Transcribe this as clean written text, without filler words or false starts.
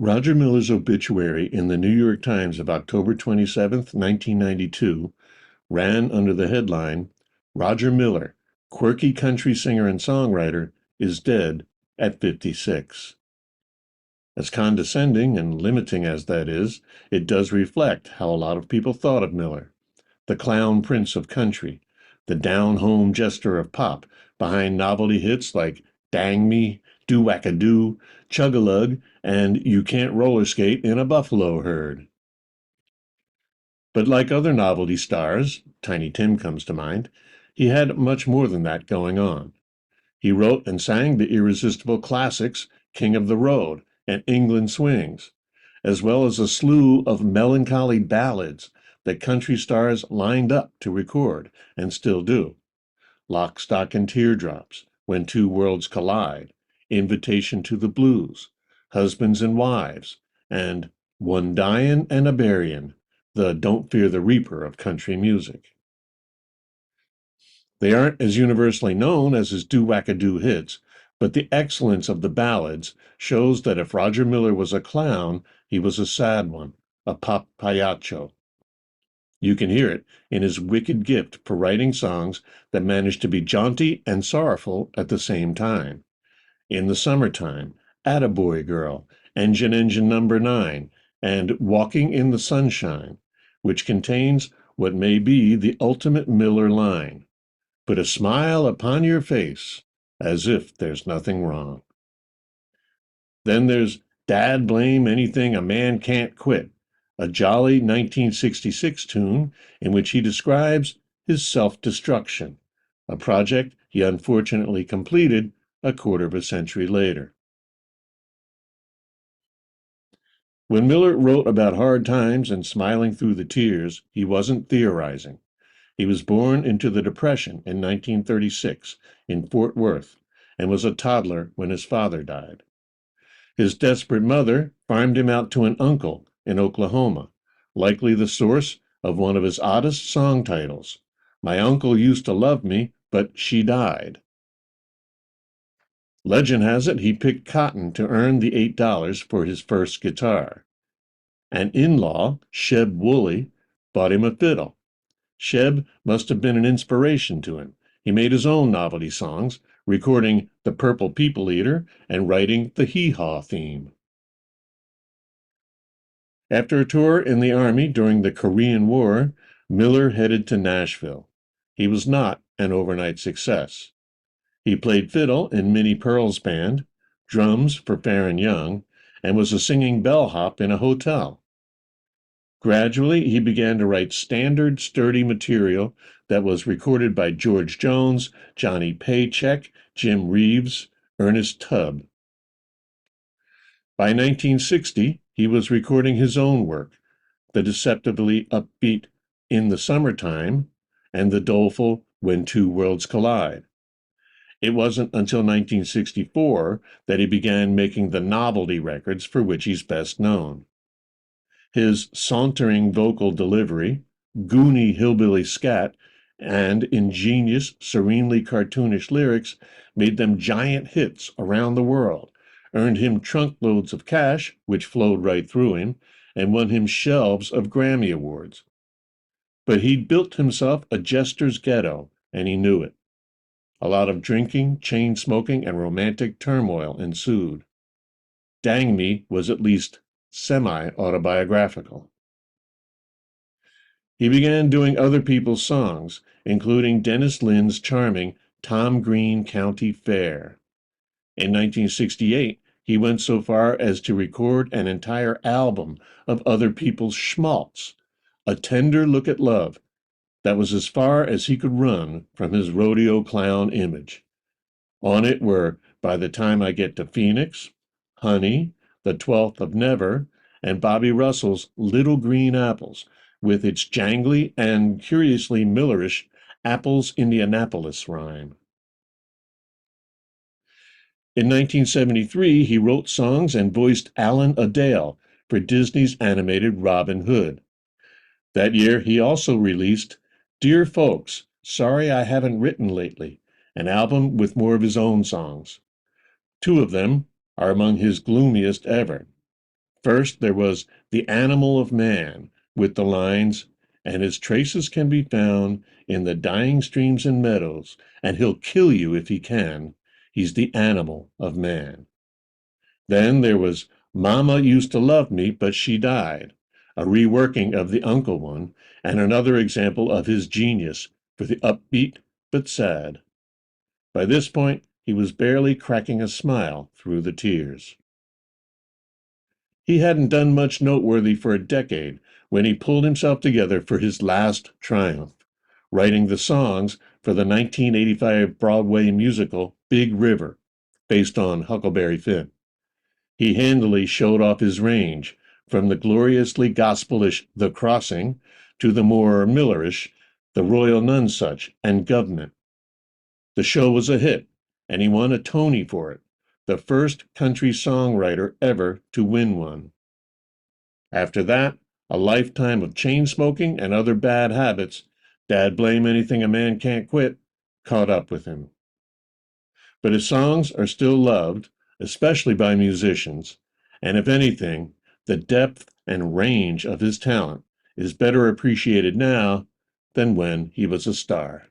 Roger Miller's obituary in the New York Times of October 27, 1992, ran under the headline, Roger Miller, quirky country singer and songwriter, is dead at 56. As condescending and limiting as that is, it does reflect how a lot of people thought of Miller, the clown prince of country, the down-home jester of pop, behind novelty hits like Dang Me, Do-wacka-do, Chug-a-lug, and You Can't Roller Skate in a Buffalo Herd. But like other novelty stars, Tiny Tim comes to mind, he had much more than that going on. He wrote and sang the irresistible classics King of the Road and England Swings, as well as a slew of melancholy ballads that country stars lined up to record and still do. Lock, Stock, and Teardrops, When Two Worlds Collide, Invitation to the Blues, Husbands and Wives, and One Dyin' and a Buryin', the Don't Fear the Reaper of country music. They aren't as universally known as his do-wacka-do hits, but the excellence of the ballads shows that if Roger Miller was a clown, he was a sad one, a Pagliaccio. You can hear it in his wicked gift for writing songs that manage to be jaunty and sorrowful at the same time. In the Summertime, Attaboy Girl, Engine Number 9, and Walking in the Sunshine, which contains what may be the ultimate Miller line. Put a smile upon your face, as if there's nothing wrong. Then there's Dad Blame Anything a Man Can't Quit, a jolly 1966 tune in which he describes his self-destruction, a project he unfortunately completed a quarter of a century later. When Miller wrote about hard times and smiling through the tears, he wasn't theorizing. He was born into the Depression in 1936 in Fort Worth and was a toddler when his father died. His desperate mother farmed him out to an uncle in Oklahoma, likely the source of one of his oddest song titles, My Uncle Used to Love Me, But She Died. Legend has it he picked cotton to earn the $8 for his first guitar. An in-law, Sheb Woolley, bought him a fiddle. Sheb must have been an inspiration to him. He made his own novelty songs, recording The Purple People Eater and writing the Hee Haw theme. After a tour in the Army during the Korean War, Miller headed to Nashville. He was not an overnight success. He played fiddle in Minnie Pearl's band, drums for Farron Young, and was a singing bellhop in a hotel. Gradually, he began to write standard, sturdy material that was recorded by George Jones, Johnny Paycheck, Jim Reeves, Ernest Tubb. By 1960, he was recording his own work, the deceptively upbeat In the Summertime and the doleful When Two Worlds Collide. It wasn't until 1964 that he began making the novelty records for which he's best known. His sauntering vocal delivery, goony hillbilly scat, and ingenious, serenely cartoonish lyrics made them giant hits around the world, earned him trunkloads of cash, which flowed right through him, and won him shelves of Grammy Awards. But he'd built himself a jester's ghetto, and he knew it. A lot of drinking, chain smoking, and romantic turmoil ensued. Dang Me was at least semi-autobiographical. He began doing other people's songs, including Dennis Lynn's charming Tom Green County Fair. In 1968, he went so far as to record an entire album of other people's schmaltz, A Tender Look at Love, that was as far as he could run from his rodeo clown image. On it were By the Time I Get to Phoenix, Honey, The 12th of Never, and Bobby Russell's Little Green Apples, with its jangly and curiously Millerish Apples Indianapolis rhyme. In 1973, he wrote songs and voiced Alan Adale for Disney's animated Robin Hood. That year, he also released Dear Folks, Sorry I Haven't Written Lately, an album with more of his own songs. Two of them are among his gloomiest ever. First, there was The Animal of Man, with the lines, "And his traces can be found in the dying streams and meadows, and he'll kill you if he can. He's the animal of man." Then there was "Mama Used to Love Me, but She Died," a reworking of the Uncle one, and another example of his genius for the upbeat but sad. By this point, he was barely cracking a smile through the tears. He hadn't done much noteworthy for a decade when he pulled himself together for his last triumph, writing the songs for the 1985 Broadway musical Big River, based on Huckleberry Finn. He handily showed off his range, from the gloriously gospelish The Crossing to the more Millerish The Royal Nonsuch and Government. The show was a hit, and he won a Tony for it, the first country songwriter ever to win one. After that, a lifetime of chain smoking and other bad habits, "Dad blame anything a man can't quit," caught up with him. But his songs are still loved, especially by musicians, and if anything, the depth and range of his talent is better appreciated now than when he was a star.